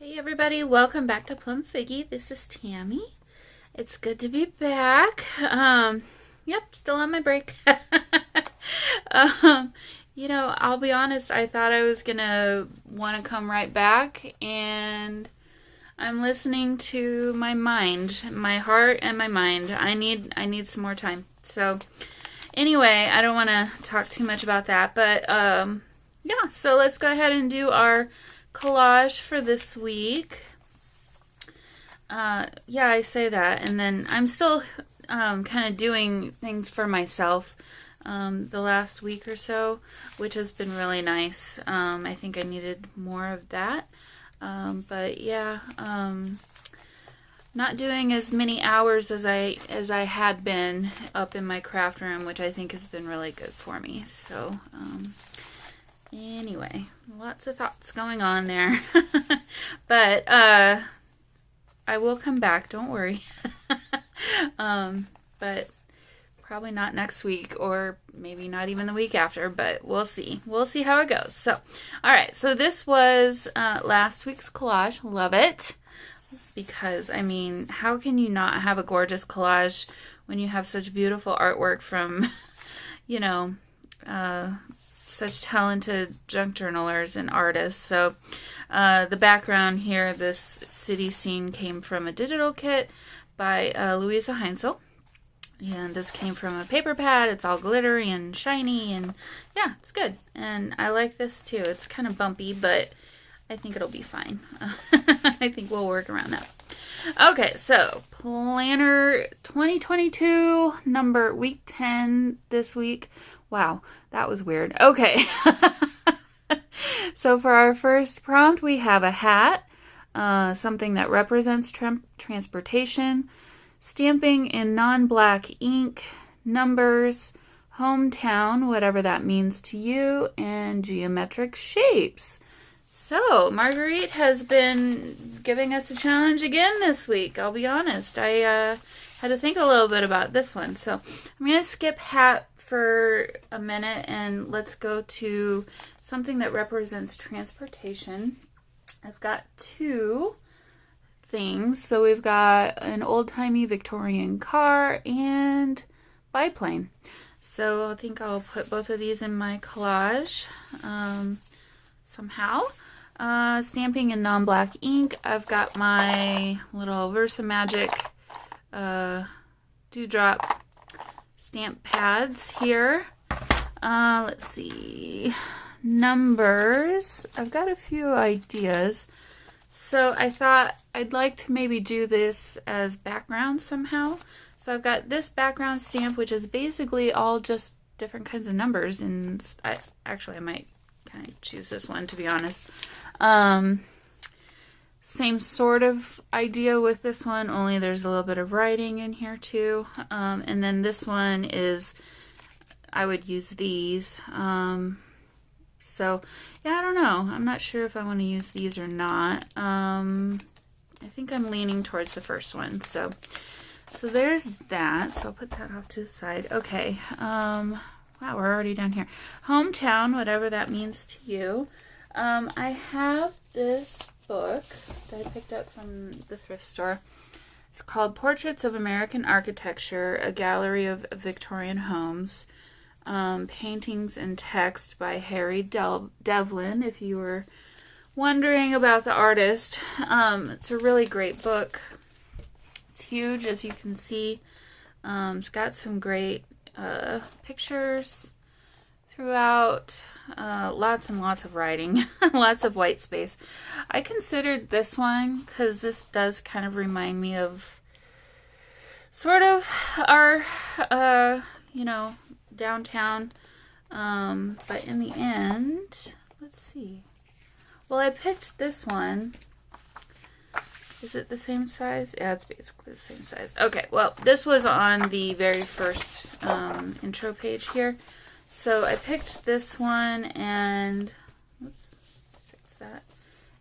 Hey everybody, welcome back to Plum Figgy. This is Tammy. It's good to be back. Yep, still on my break. I'll be honest, I thought I was gonna want to come right back, and I'm listening to my mind, my heart and my mind. I need some more time. So anyway, I don't want to talk too much about that, but yeah, so let's go ahead and do our collage for this week. Yeah, I say that, and then I'm still kind of doing things for myself the last week or so, which has been really nice. I think I needed more of that, but yeah, not doing as many hours as I had been up in my craft room, which I think has been really good for me. So anyway, lots of thoughts going on there. But I will come back, don't worry. But probably not next week, or maybe not even the week after, but we'll see. We'll see how it goes. So, all right, so this was last week's collage. Love it. Because, I mean, how can you not have a gorgeous collage when you have such beautiful artwork from, such talented junk journalers and artists. So the background here, this city scene came from a digital kit by Luise Heinzel. And this came from a paper pad. It's all glittery and shiny, and yeah, it's good. And I like this too. It's kind of bumpy, but I think it'll be fine. I think we'll work around that. Okay, so Planner 2022, week 10 this week. Wow, that was weird. Okay. So for our first prompt, we have a hat, something that represents transportation, stamping in non-black ink, numbers, hometown, whatever that means to you, and geometric shapes. So Margarete has been giving us a challenge again this week. I'll be honest. I had to think a little bit about this one. So I'm going to skip hat for a minute, and let's go to something that represents transportation. I've got two things. So we've got an old-timey Victorian car and biplane. So I think I'll put both of these in my collage somehow. Stamping in non-black ink. I've got my little Versamagic Dewdrop stamp pads here. Let's see. Numbers. I've got a few ideas. So I thought I'd like to maybe do this as background somehow. So I've got this background stamp, which is basically all just different kinds of numbers. And I might kind of choose this one, to be honest. Same sort of idea with this one, only there's a little bit of writing in here too. And then this one is, I would use these. So yeah, I don't know. I'm not sure if I want to use these or not. I think I'm leaning towards the first one. So there's that. So I'll put that off to the side. Okay. Wow, we're already down here. Hometown, whatever that means to you. I have this book that I picked up from the thrift store. It's called Portraits of American Architecture, a Gallery of Victorian Homes. Paintings and text by Harry Devlin, if you were wondering about the artist. It's a really great book. It's huge, as you can see. It's got some great pictures throughout. Lots and lots of writing. Lots of white space. I considered this one because this does kind of remind me of sort of our, downtown. But in the end, let's see. Well, I picked this one. Is it the same size? Yeah, it's basically the same size. Okay, well, this was on the very first intro page here. So I picked this one and, let's fix that,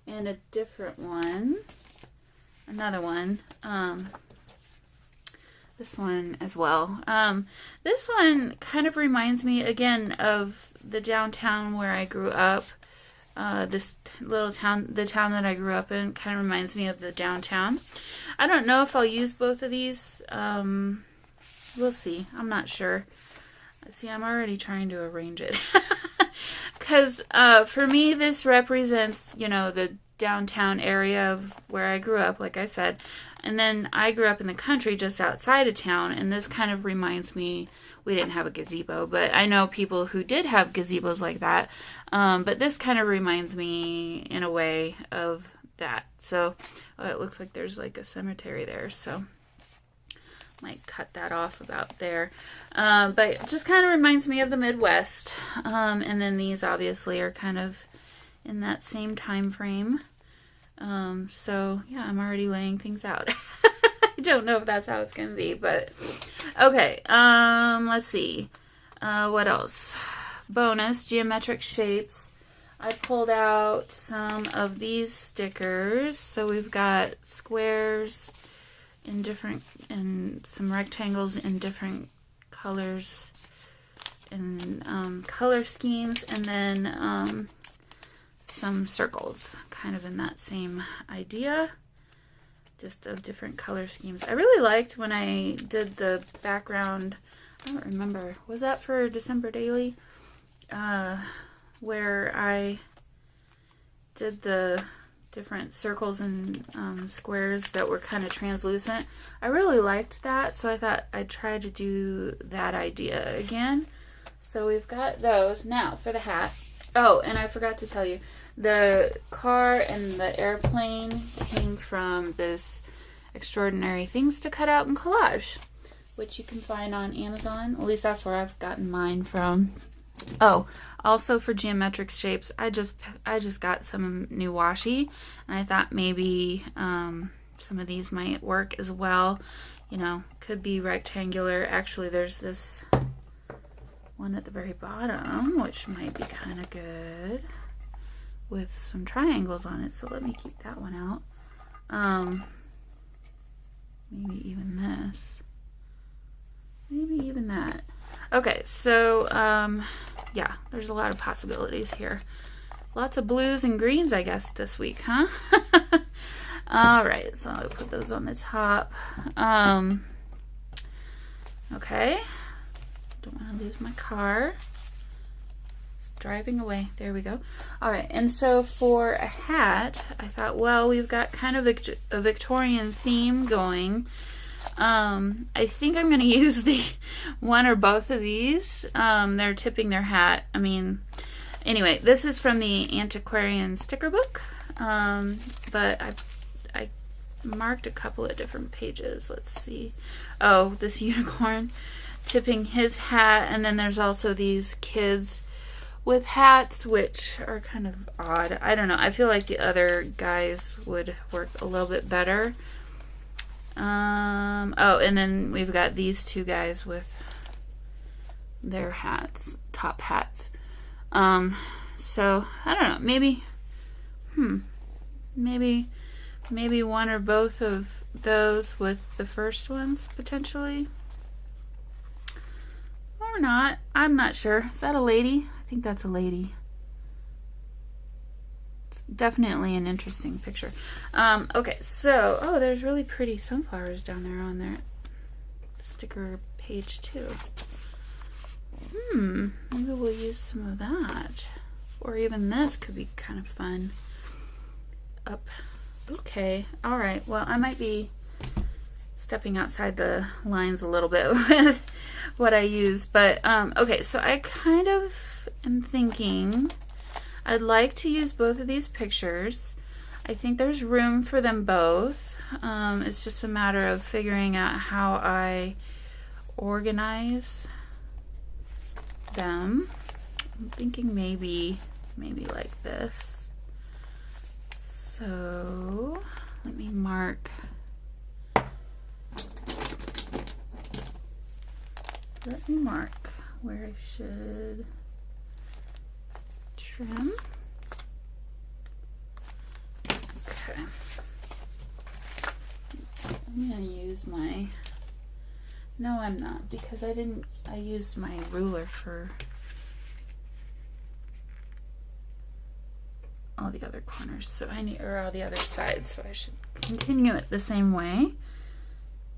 and a different one, another one, this one as well. This one kind of reminds me again of the downtown where I grew up. this little town, the town that I grew up in, kind of reminds me of the downtown. I don't know if I'll use both of these. We'll see. I'm not sure. See, I'm already trying to arrange it. Because for me, this represents, you know, the downtown area of where I grew up, like I said. And then I grew up in the country just outside of town. And this kind of reminds me, we didn't have a gazebo, but I know people who did have gazebos like that. But this kind of reminds me, in a way, of that. So it looks like there's like a cemetery there. So might cut that off about there. But it just kind of reminds me of the Midwest. And then these obviously are kind of in that same time frame. So yeah, I'm already laying things out. I don't know if that's how it's going to be, but okay. Let's see. What else? Bonus, geometric shapes. I pulled out some of these stickers. So we've got squares in different, and some rectangles in different colors and color schemes, and then some circles, kind of in that same idea, just of different color schemes. I really liked when I did the background, I don't remember, was that for December Daily? Where I did the different circles and squares that were kind of translucent. I really liked that, so I thought I'd try to do that idea again. So we've got those. Now for the hat. Oh, and I forgot to tell you, the car and the airplane came from this Extraordinary Things to Cut Out in Collage, which you can find on Amazon. At least that's where I've gotten mine from. Oh, also for geometric shapes, I just got some new washi, and I thought maybe some of these might work as well. You know, could be rectangular. Actually, there's this one at the very bottom, which might be kind of good, with some triangles on it. So let me keep that one out. Maybe even this. Maybe even that. Okay, so yeah, there's a lot of possibilities here. Lots of blues and greens, I guess, this week, huh? All right, so I'll put those on the top. Okay, don't want to lose my car. It's driving away. There we go. All right, and so for a hat, I thought, well, we've got kind of a Victorian theme going. I think I'm going to use the one or both of these. They're tipping their hat. I mean, anyway, this is from the Antiquarian sticker book. But I marked a couple of different pages. Let's see. Oh, this unicorn tipping his hat. And then there's also these kids with hats, which are kind of odd. I don't know. I feel like the other guys would work a little bit better. Oh, and then we've got these two guys with their hats, top hats. So I don't know, maybe one or both of those with the first ones potentially, or not. I'm not sure. Is that a lady? I think that's a lady. Definitely an interesting picture. Okay, so, oh, there's really pretty sunflowers down there on their sticker page too. Maybe we'll use some of that. Or even this could be kind of fun. Up. Okay, all right. Well, I might be stepping outside the lines a little bit with what I use. But, okay, so I kind of am thinking I'd like to use both of these pictures. I think there's room for them both. It's just a matter of figuring out how I organize them. I'm thinking maybe like this. So let me mark. Let me mark where I should trim. Okay. I'm gonna use my, no I'm not, because I used my ruler for, all the other corners, so I need, or all the other sides, so I should continue it the same way.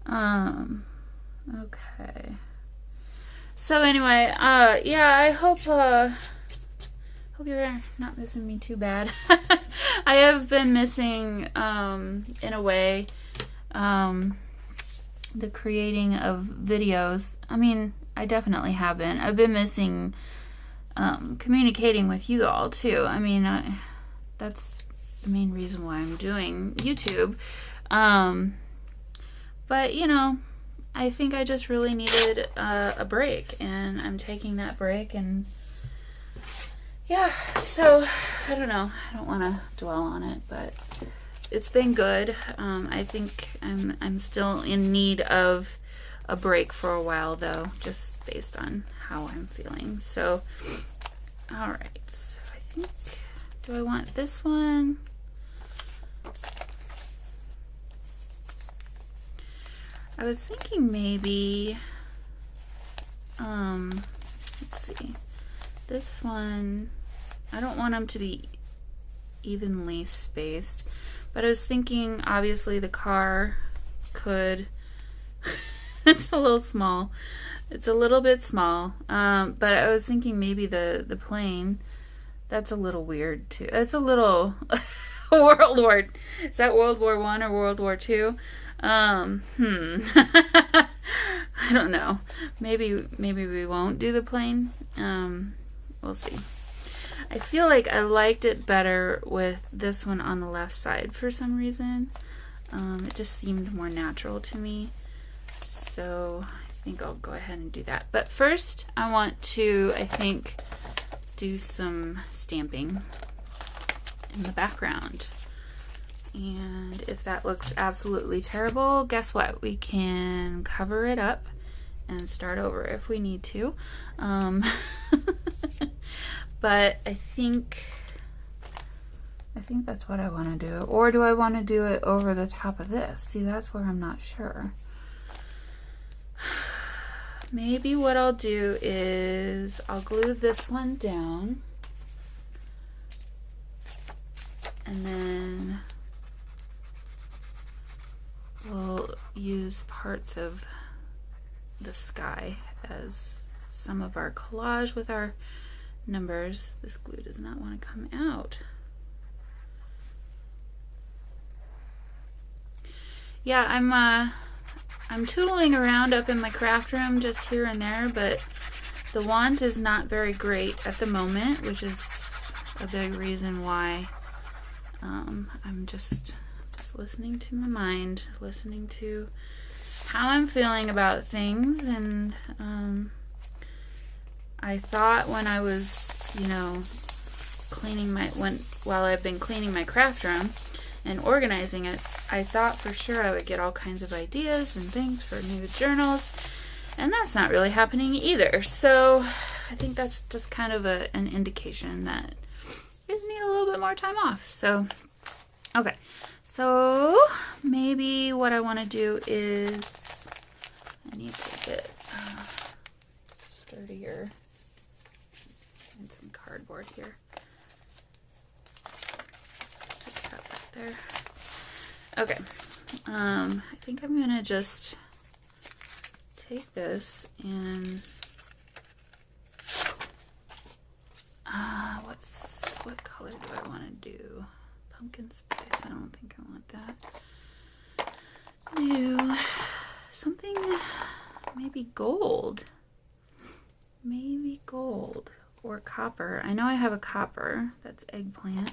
Okay. So anyway, yeah, I hope you're not missing me too bad. I have been missing, in a way, the creating of videos. I mean, I definitely have been. I've been missing communicating with you all too. I mean, that's the main reason why I'm doing YouTube. But you know, I think I just really needed a break, and I'm taking that break. And yeah, so I don't know. I don't want to dwell on it, but it's been good. I think I'm still in need of a break for a while, though, just based on how I'm feeling. So, all right. So I think, do I want this one? I was thinking maybe, let's see, this one, I don't want them to be evenly spaced, but I was thinking, obviously the car could, it's a little small, it's a little bit small, but I was thinking maybe the plane, that's a little weird too. It's a little is that World War I or World War II? I don't know. Maybe we won't do the plane. We'll see. I feel like I liked it better with this one on the left side for some reason. It just seemed more natural to me. So I think I'll go ahead and do that. But first, I want to, I think, do some stamping in the background. And if that looks absolutely terrible, guess what? We can cover it up and start over if we need to. But I think that's what I want to do. Or do I want to do it over the top of this? See, that's where I'm not sure. Maybe what I'll do is I'll glue this one down. And then we'll use parts of the sky as some of our collage with our numbers. This glue does not want to come out. Yeah, I'm tootling around up in my craft room just here and there, but the want is not very great at the moment, which is a big reason why I'm just listening to my mind, listening to how I'm feeling about things. And I thought when I was, you know, while I've been cleaning my craft room and organizing it, I thought for sure I would get all kinds of ideas and things for new journals, and that's not really happening either. So I think that's just kind of an indication that I just need a little bit more time off. So, okay. So maybe what I want to do is, I need a bit sturdier, and some cardboard here. Stick that back there. Okay, I think I'm gonna just take this and what color do I want to do? Pumpkin spice. I don't think I want that. No, something maybe gold. Maybe gold or copper. I know I have a copper. That's eggplant.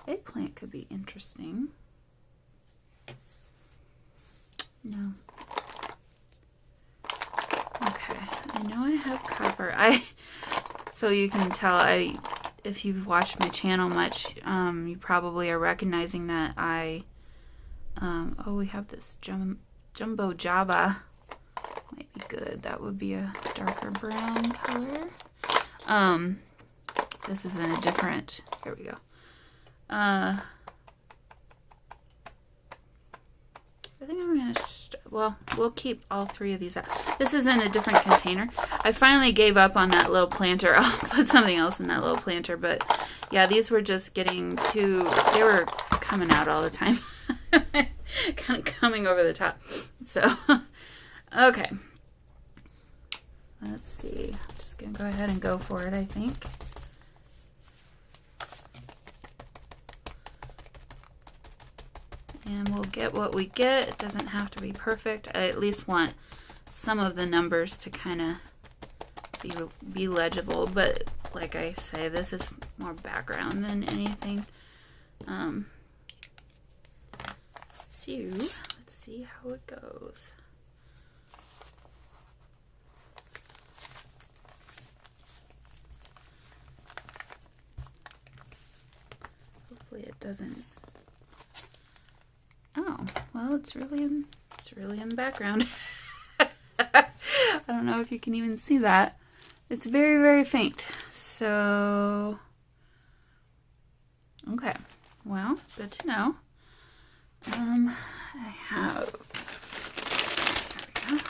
Eggplant could be interesting. No. Okay, I know I have copper. So you can tell, if you've watched my channel much, you probably are recognizing that oh, we have this Jumbo Java. Might be good. That would be a darker brown color. This is in a different, here we go. I think I'm going to, well, we'll keep all three of these out. This is in a different container. I finally gave up on that little planter. I'll put something else in that little planter, but Yeah, these were just getting too, they were coming out all the time. Kind of coming over the top. So, okay. Let's see. I'm just going to go ahead and go for it, I think. And we'll get what we get. It doesn't have to be perfect. I at least want some of the numbers to kind of be legible, but like I say, this is more background than anything. So let's see how it goes. Hopefully it doesn't. Oh, well, it's really in the background. I don't know if you can even see that. It's very, very faint. So, okay. Well, good to know. I have, there we go.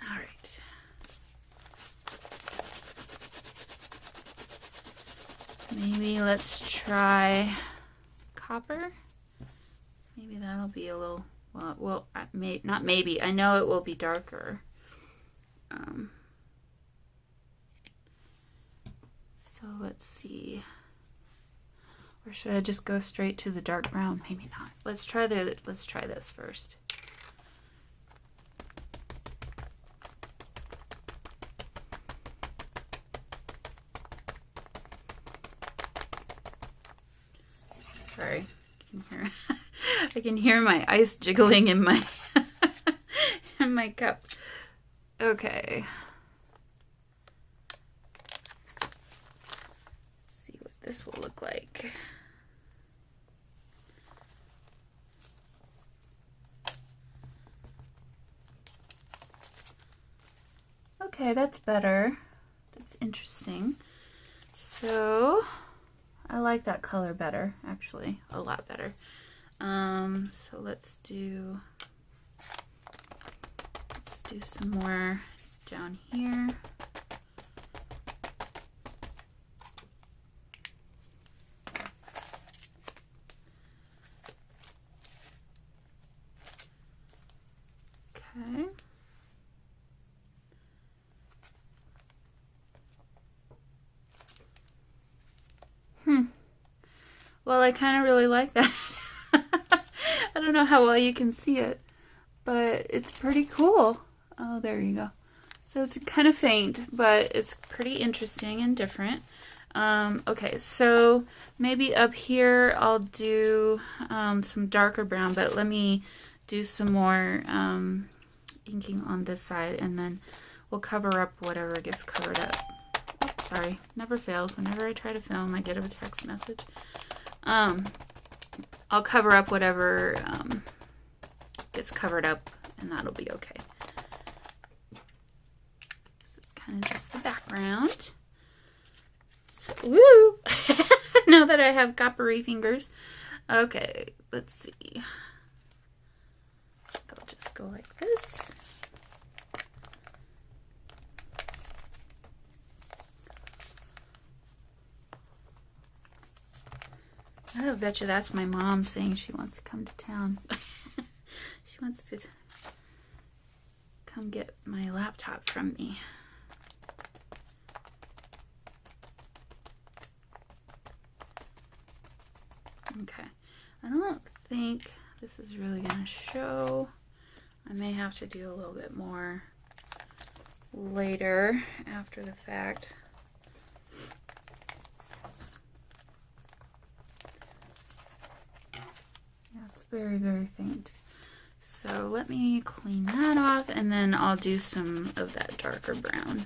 All right. Maybe let's try copper. Maybe that'll be a little, well, not maybe. I know it will be darker. So let's see. Or should I just go straight to the dark brown? Maybe not. Let's try this first. Sorry, I can hear my ice jiggling in my in my cup. Okay. Let's see what this will look like. Okay, that's better. That's interesting. So I like that color better, actually, a lot better. So let's do some more down here. Okay. Well, I kind of really like that. I don't know how well you can see it, but it's pretty cool. Oh, there you go. So it's kind of faint, but it's pretty interesting and different. Okay, so maybe up here I'll do some darker brown, but let me do some more inking on this side, and then we'll cover up whatever gets covered up. Oh, sorry, never fails. Whenever I try to film, I get a text message. I'll cover up whatever gets covered up, and that'll be okay. So it's kind of just the background. So, woo! Now that I have coppery fingers. Okay, let's see. I'll just go like this. I bet you that's my mom saying she wants to come to town. She wants to come get my laptop from me. Okay, I don't think this is really going to show. I may have to do a little bit more later after the fact. Very, very faint. So let me clean that off, and then I'll do some of that darker brown.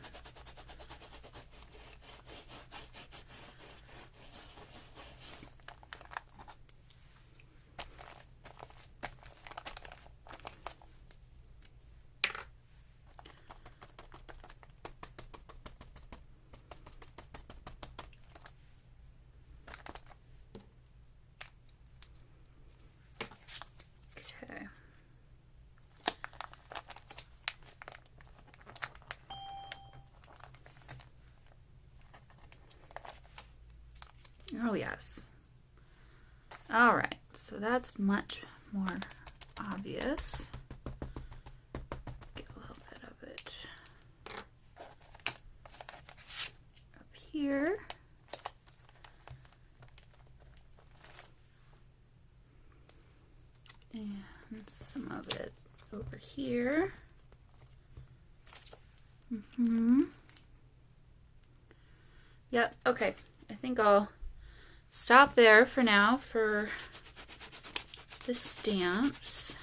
Oh, yes. All right, so that's much more obvious. Get a little bit of it up here. And some of it over here. Yep, okay. I think I'll stop there for now for the stamps.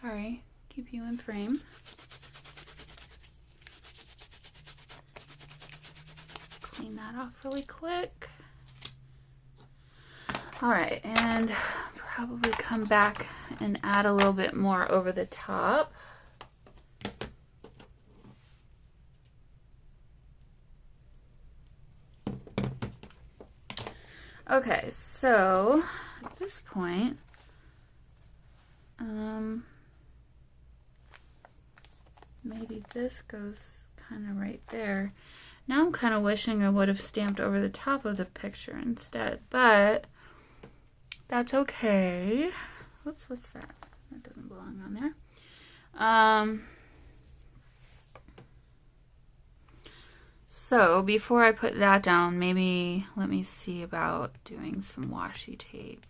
Sorry, keep you in frame. Clean that off really quick. All right, and probably come back and add a little bit more over the top. Okay, so at this point, maybe this goes kind of right there. Now I'm kind of wishing I would have stamped over the top of the picture instead, but that's okay. Oops, what's that? That doesn't belong on there. So before I put that down, maybe let me see about doing some washi tape.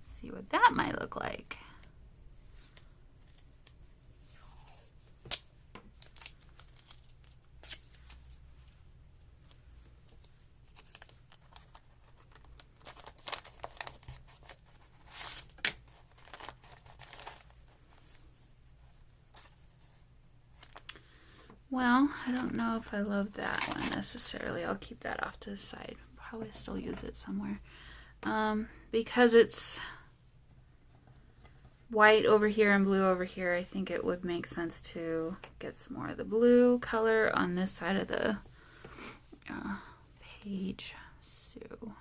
See what that might look like. Well, I don't know if I love that one necessarily. I'll keep that off to the side. Probably still use it somewhere. Because it's white over here and blue over here, I think it would make sense to get some more of the blue color on this side of the page. So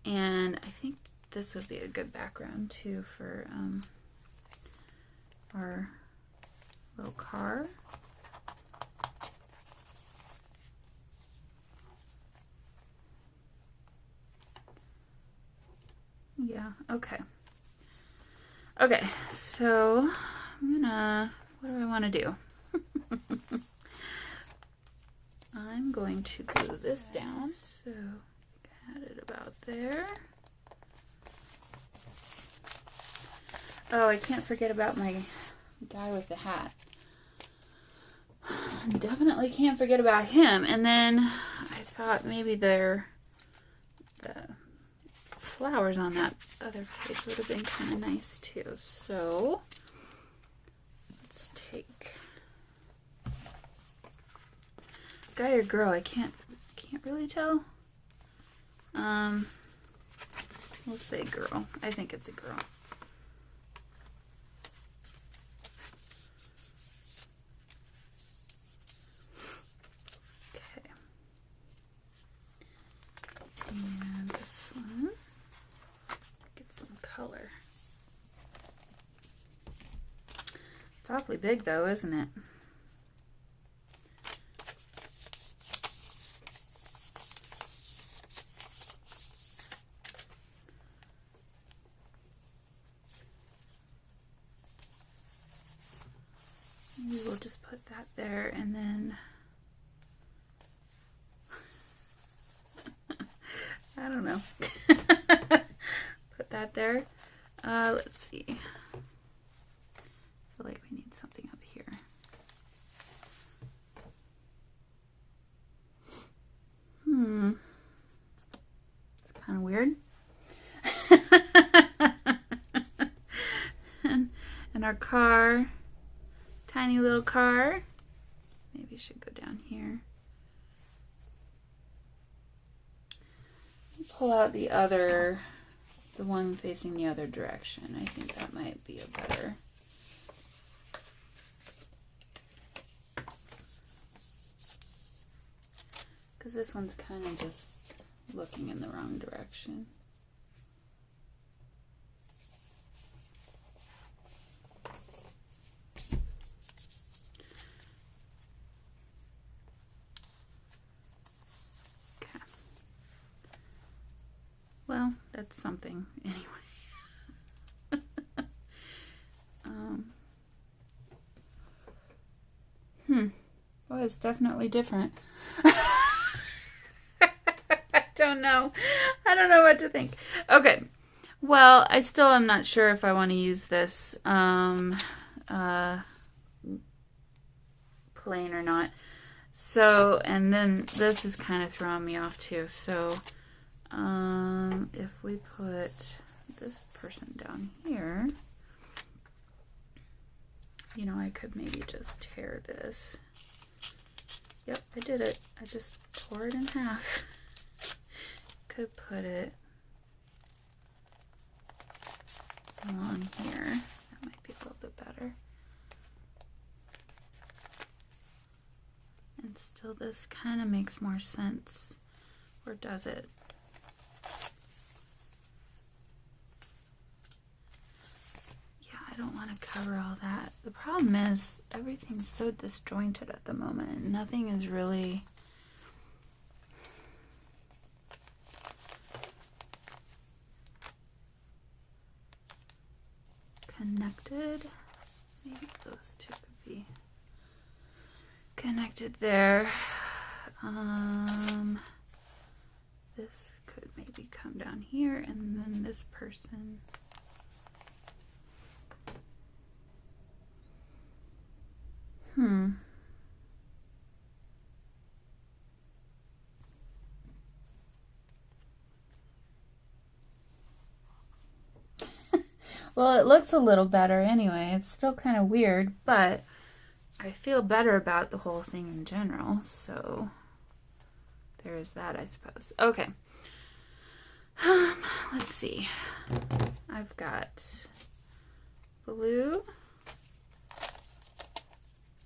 and I think this would be a good background too for our little car. Yeah, okay. Okay, so I'm gonna, what do I want to do? I'm going to glue this down. So add it about there. Oh, I can't forget about my guy with the hat. Definitely can't forget about him. And then I thought maybe the flowers on that other page would have been kind of nice too. So let's take guy or girl. I can't really tell. We'll say girl. I think it's a girl. Okay. And this one. Get some color. It's awfully big though, isn't it? Maybe we'll just put that there and then I don't know. Put that there. Let's see. I feel like we need something up here. It's kind of weird. and our car. Tiny little car. Maybe it should go down here. Pull out the one facing the other direction. I think that might be a better. Because this one's kind of just looking in the wrong direction. that's something anyway. Well, it's definitely different. I don't know. I don't know what to think. Okay. Well, I still am not sure if I want to use this plain or not. So, and then this is kind of throwing me off too. So, if we put this person down here, you know, I could maybe just tear this. Yep, I did it. I just tore it in half. Could put it along here. That might be a little bit better. And still this kind of makes more sense. Or does it? Yeah, I don't want to cover all that. The problem is everything's so disjointed at the moment. Nothing is really connected. Maybe those two could be connected there. This could maybe come down here, and then this person. Well, it looks a little better anyway. It's still kind of weird, but I feel better about the whole thing in general. So there's that, I suppose. Okay. Let's see. I've got blue.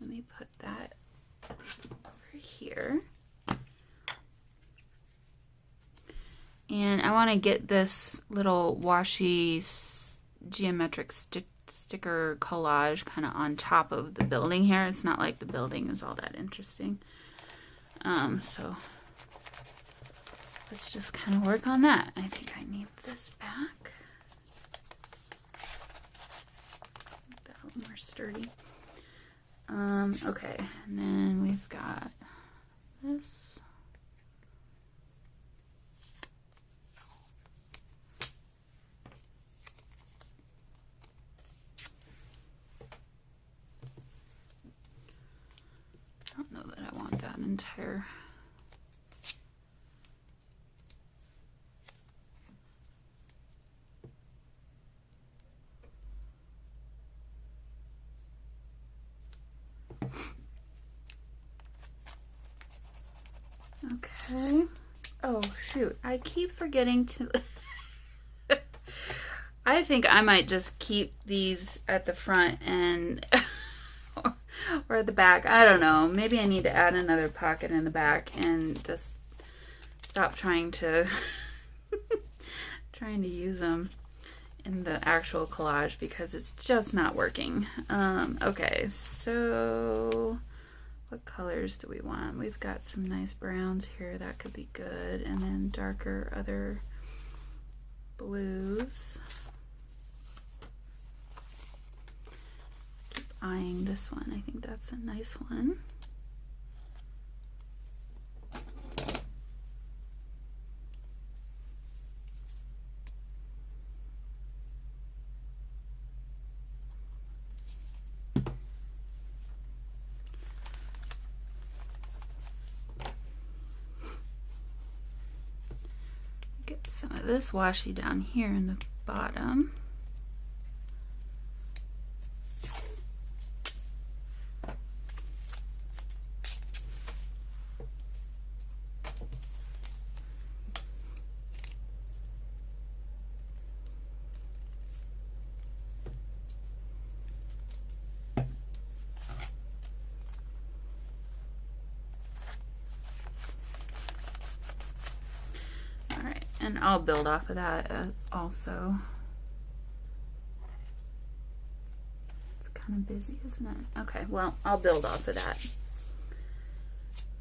Let me put that over here. And I want to get this little washi geometric sticker collage kind of on top of the building here. It's not like the building is all that interesting. So let's just kind of work on that. I think I need this back. Make that a little more sturdy. Okay, and then we've got this. I don't know that I want that entire. Okay. Oh, shoot. I keep forgetting to... I think I might just keep these at the front and... or at the back. I don't know. Maybe I need to add another pocket in the back and just stop trying to... trying to use them in the actual collage because it's just not working. Okay, so... what colors do we want? We've got some nice browns here. That could be good. And then darker other blues. Keep eyeing this one. I think that's a nice one. Some of this washi down here in the bottom. And I'll build off of that also. It's kind of busy, isn't it? Okay, well, I'll build off of that.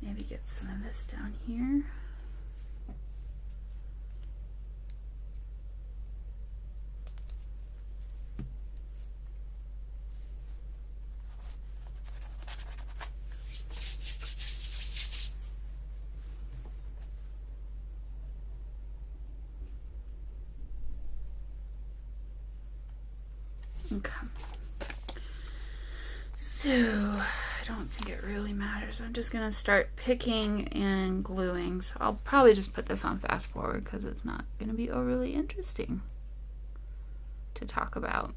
Maybe get some of this down here. So I don't think it really matters. I'm just gonna start picking and gluing. So I'll probably just put this on fast forward because it's not gonna be overly interesting to talk about.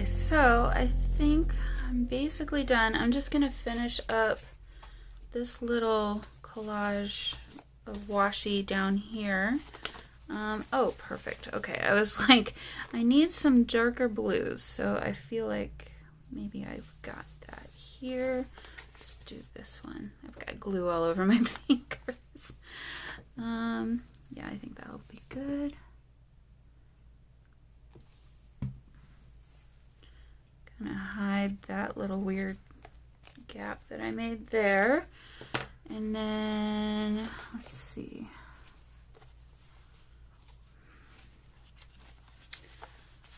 So I think I'm basically done. I'm just gonna finish up this little collage of washi down here. Oh, perfect. Okay, I was like, I need some darker blues, so I feel like maybe I've got that here. Let's do this one. I've got glue all over my fingers. Yeah, I think that'll be good. Gonna hide that little weird gap that I made there. And then, let's see.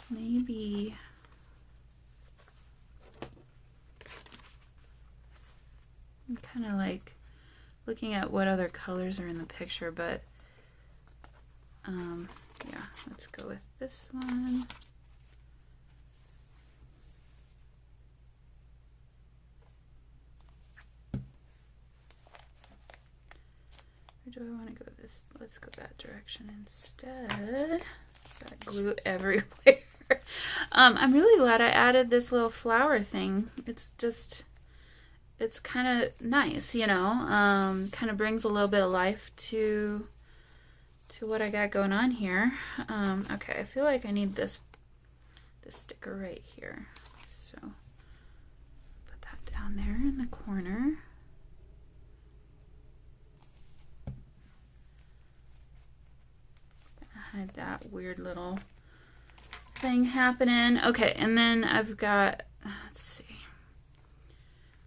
Maybe I'm kind of like looking at what other colors are in the picture, but yeah, let's go with this one. Or do I want to go this? Let's go that direction instead. Got glue everywhere. I'm really glad I added this little flower thing. It's just, it's kind of nice, you know. Kind of brings a little bit of life to what I got going on here. Okay, I feel like I need this sticker right here. So put that down there in the corner. Hide that weird little thing happening. Okay, and then I've got, let's see,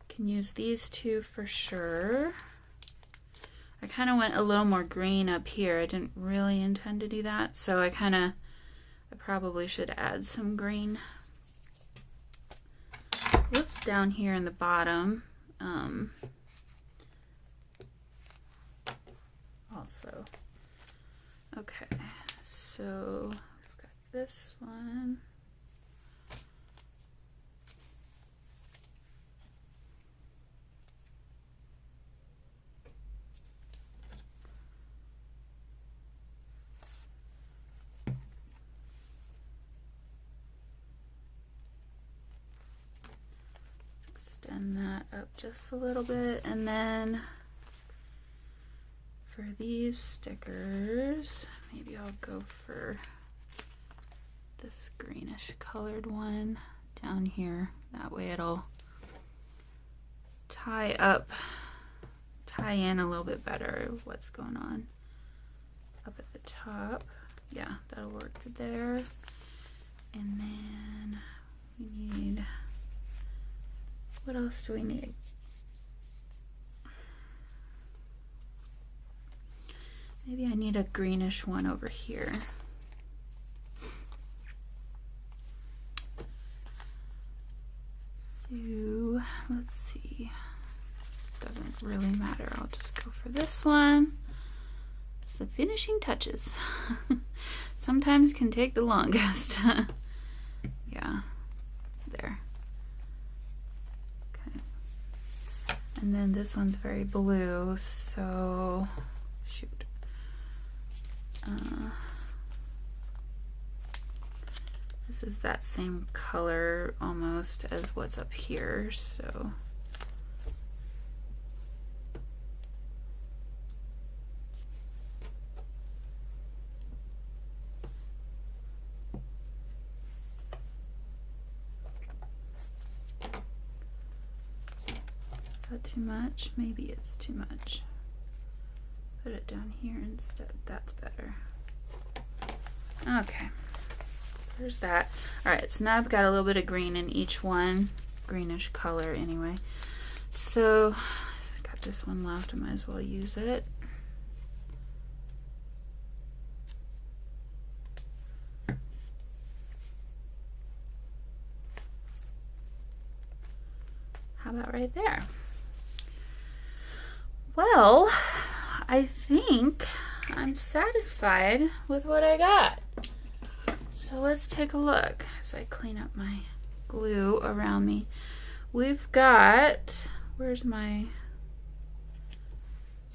can use these two for sure. I kind of went a little more green up here. I didn't really intend to do that, so I probably should add some green. Whoops, down here in the bottom. Also, okay. So I've got this one. Let's extend that up just a little bit, and then for these stickers, maybe I'll go for this greenish colored one down here. That way it'll tie in a little bit better what's going on up at the top. Yeah, that'll work there. And then we need, what else do we need? Maybe I need a greenish one over here. So let's see. Doesn't really matter. I'll just go for this one. It's the finishing touches. Sometimes can take the longest. Yeah, there. Okay. And then this one's very blue, so shoot. This is that same color almost as what's up here, so is that too much? Maybe it's too much. Put it down here instead. That's better. Okay. So there's that. Alright, so now I've got a little bit of green in each one. Greenish color anyway. So I've got this one left. I might as well use it. How about right there? Well, I think I'm satisfied with what I got. So let's take a look as I clean up my glue around me. We've got, where's my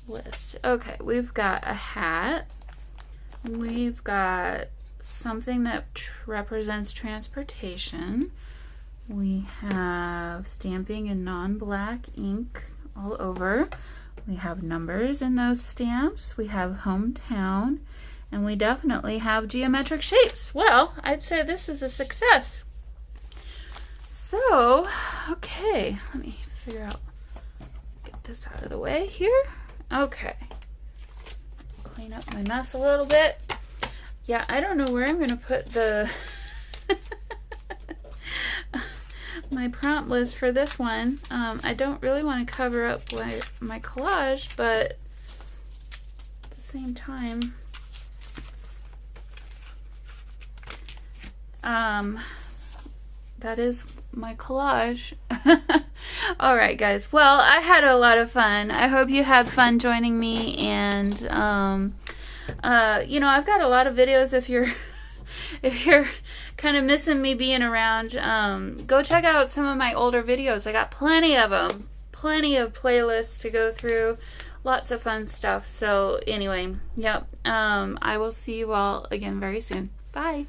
list? Okay, we've got a hat. We've got something that represents transportation. We have stamping in non-black ink all over. We have numbers in those stamps. We have hometown. And we definitely have geometric shapes. Well, I'd say this is a success. So, okay, let me figure out, get this out of the way here. Okay. Clean up my mess a little bit. Yeah, I don't know where I'm going to put the my prompt list for this one. I don't really want to cover up my collage, but at the same time, that is my collage. All right, guys. Well, I had a lot of fun. I hope you had fun joining me. And you know, I've got a lot of videos. If you're kind of missing me being around, go check out some of my older videos. I got plenty of them, plenty of playlists to go through, lots of fun stuff. So anyway, yep. I will see you all again very soon. Bye.